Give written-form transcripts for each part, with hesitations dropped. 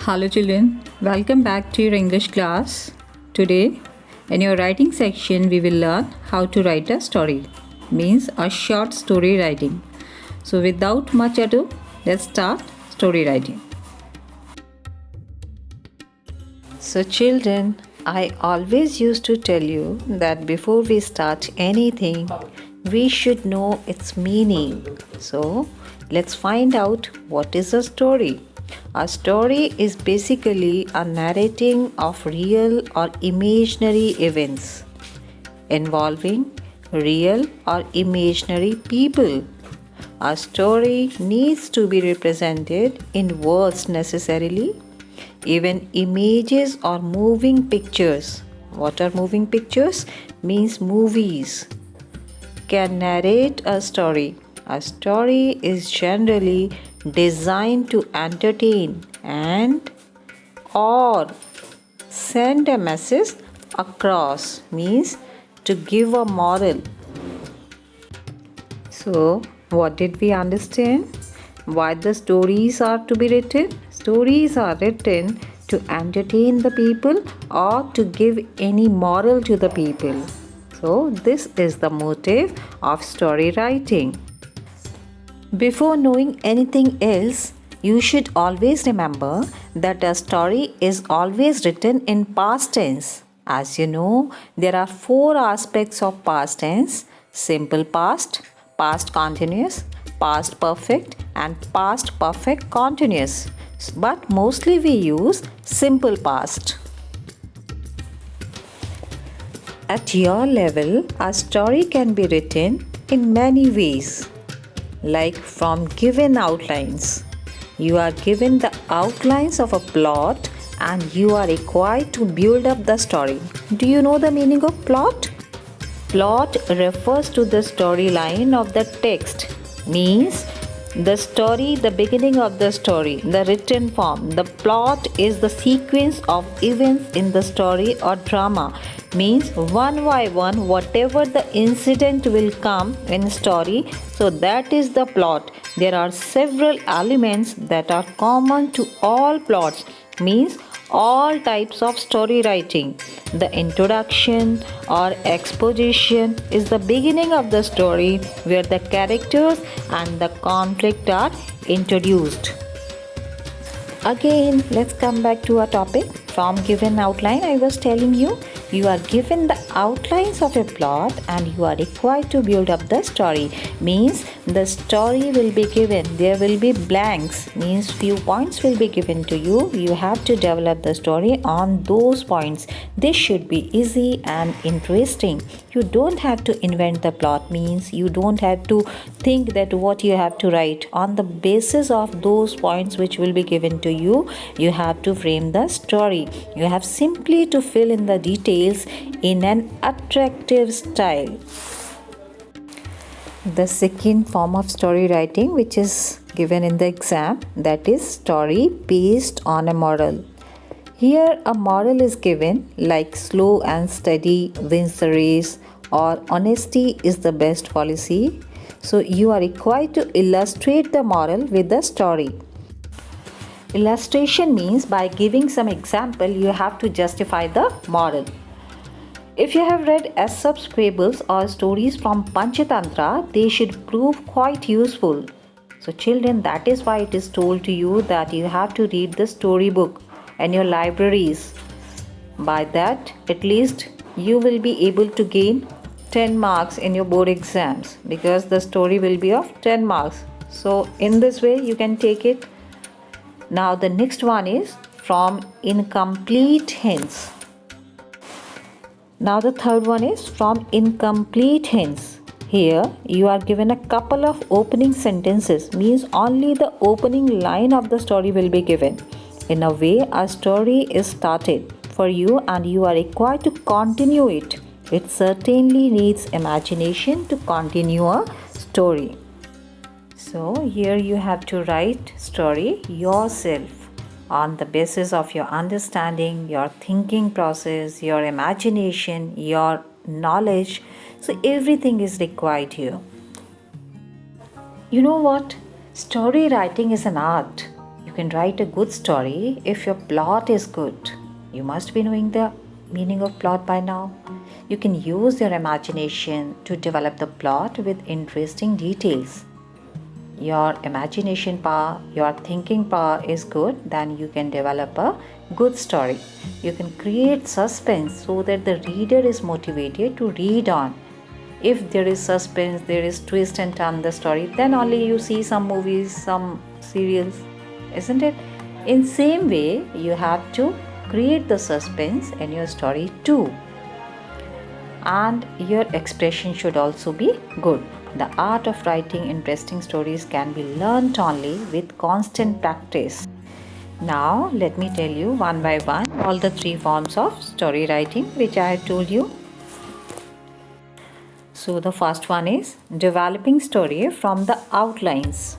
Hello children, welcome back to your English class. Today, in your writing section, we will learn how to write a story, means a short story writing. So without much ado, let's start story writing. So children, I always used to tell you that before we start anything, we should know its meaning. So let's find out what is a story. A story is basically a narrating of real or imaginary events involving real or imaginary people. A story needs to be represented in words necessarily, even images or moving pictures. What are moving pictures? Means movies can narrate a story. A story is generally designed to entertain and or send a message across, means to give a moral. So what did we understand? Why the stories are to be written? Stories are written to entertain the people or to give any moral to the people. So this is the motive of story writing. Before knowing anything else, you should always remember that a story is always written in past tense. As you know, there are four aspects of past tense: simple past, past continuous, past perfect, and past perfect continuous. But mostly we use simple past. At your level, a story can be written in many ways, like from given outlines. You are given the outlines of a plot and you are required to build up the story. Do you know the meaning of plot? Plot refers to the storyline of the text, means the story, the beginning of the story, the written form. The plot is the sequence of events in the story or drama, means one by one whatever the incident will come in story, so that is the plot. There are several elements that are common to all plots, means all types of story writing. The introduction or exposition is the beginning of the story where the characters and the conflict are introduced. Again, let's come back to our topic. From given outline, I was telling you are given the outlines of a plot and you are required to build up the story, means the story will be given, there will be blanks, means few points will be given to you. You have to develop the story on those points. This should be easy and interesting. You don't have to invent the plot, means you don't have to think that what you have to write. On the basis of those points which will be given to you, you have to frame the story. You have simply to fill in the details in an attractive style. The second form of story writing, which is given in the exam, that is story based on a moral. Here a moral is given, like slow and steady wins the race, or honesty is the best policy. So you are required to illustrate the moral with the story. Illustration means by giving some example, you have to justify the moral. If you have read Aesop's fables or stories from Panchatantra, they should prove quite useful. So children, that is why it is told to you that you have to read the storybook in your libraries. By that, at least you will be able to gain 10 marks in your board exams, because the story will be of 10 marks. So in this way you can take it. Now the next one is from incomplete hints. Now the third one is from incomplete hints. Here you are given a couple of opening sentences, means only the opening line of the story will be given. In a way, a story is started for you and you are required to continue it. It certainly needs imagination to continue a story. So here you have to write story yourself on the basis of your understanding, your thinking process, your imagination, your knowledge. So everything is required here. You know what? Story writing is an art. You can write a good story if your plot is good. You must be knowing the meaning of plot by now. You can use your imagination to develop the plot with interesting details. Your imagination power, your thinking power is good, then you can develop a good story. You can create suspense so that the reader is motivated to read on. If there is suspense, there is twist and turn the story, then only you see some movies, some serials, isn't it? In same way, you have to create the suspense in your story too. And your expression should also be good. The art of writing interesting stories can be learnt only with constant practice. Now, let me tell you one by one all the 3 forms of story writing which I have told you. So, the first one is developing story from the outlines.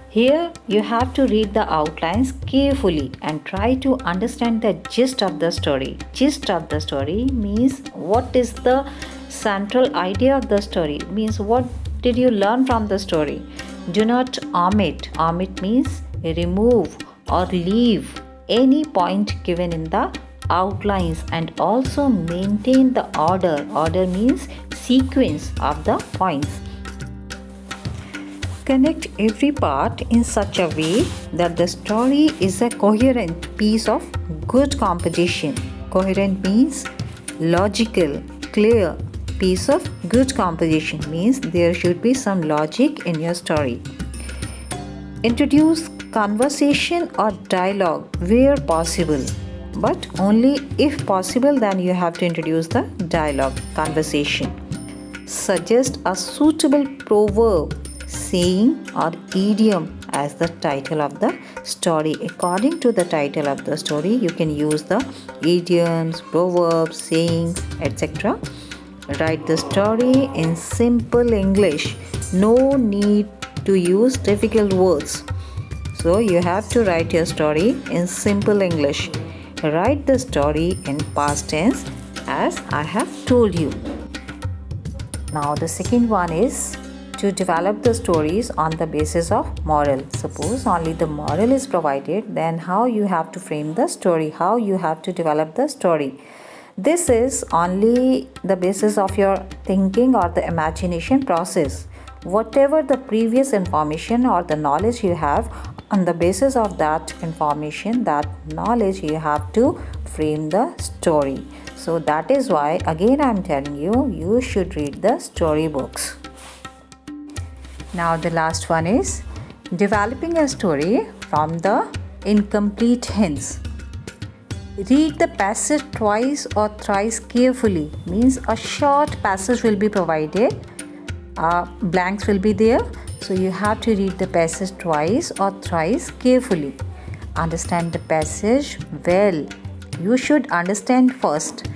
Here, you have to read the outlines carefully and try to understand the gist of the story. Gist of the story means what is the central idea of the story, means what did you learn from the story. Do not omit. Omit means remove or leave any point given in the outlines, and also maintain the order. Order means sequence of the points. Connect every part in such a way that the story is a coherent piece of good composition. Coherent means logical, clear piece of good composition, means there should be some logic in your story. Introduce conversation or dialogue where possible, but only if possible, then you have to introduce the dialogue, conversation. Suggest a suitable proverb, saying or idiom as the title of the story. According to the title of the story, you can use the idioms, proverbs, sayings, etc. Write the story in simple English. No need to use difficult words. So you have to write your story in simple English. Write the story in past tense as I have told you. Now the second one is to develop the stories on the basis of moral. Suppose only the moral is provided, then how you have to frame the story, how you have to develop the story. This is only the basis of your thinking or the imagination process. Whatever the previous information or the knowledge you have, on the basis of that information, that knowledge, you have to frame the story. So that is why again I am telling you, you should read the storybooks. Now the last one is developing a story from the incomplete hints. Read the passage twice or thrice carefully, means a short passage will be provided, blanks will be there, so you have to read the passage twice or thrice carefully. Understand the passage well. You should understand first.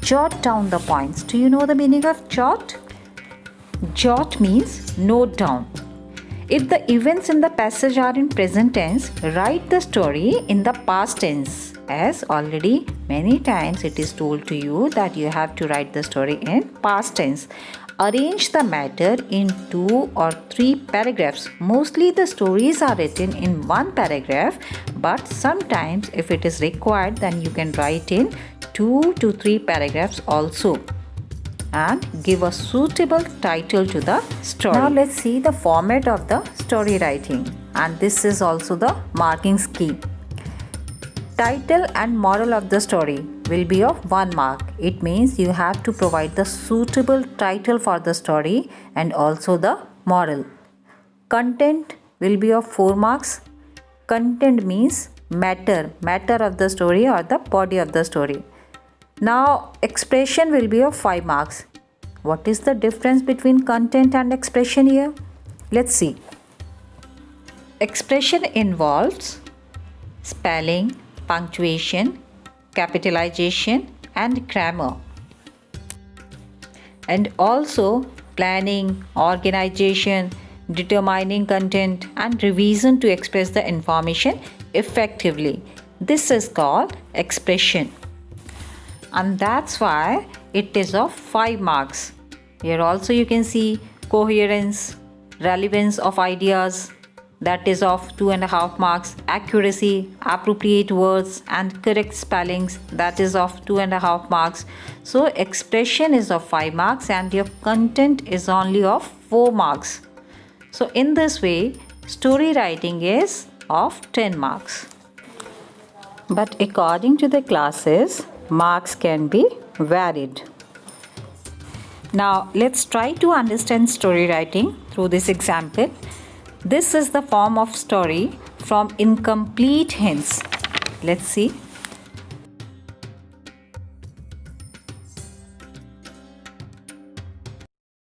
Jot down the points. Do you know the meaning of jot? Jot means note down. If the events in the passage are in present tense, write the story in the past tense. As already many times it is told to you that you have to write the story in past tense. Arrange the matter in 2 or 3 paragraphs. Mostly the stories are written in 1 paragraph, but sometimes if it is required, then you can write in 2 to 3 paragraphs also, and give a suitable title to the story. Now let's see the format of the story writing, and this is also the marking scheme. Title and moral of the story will be of 1 mark. It means you have to provide the suitable title for the story and also the moral. Content will be of 4 marks. Content means matter of the story or the body of the story. Now expression will be of 5 marks. What is the difference between content and expression here? Let's see. Expression involves spelling, punctuation, capitalization and grammar, and also planning, organization, determining content and revision to express the information effectively. This is called expression, and that's why it is of 5 marks. Here also you can see coherence, relevance of ideas, that is of 2.5 marks, accuracy, appropriate words and correct spellings, that is of 2.5 marks. So expression is of 5 marks and your content is only of 4 marks. So in this way, story writing is of 10 marks. But according to the classes, marks can be varied. Now let's try to understand story writing through this example. This is the form of story from incomplete hints. Let's see.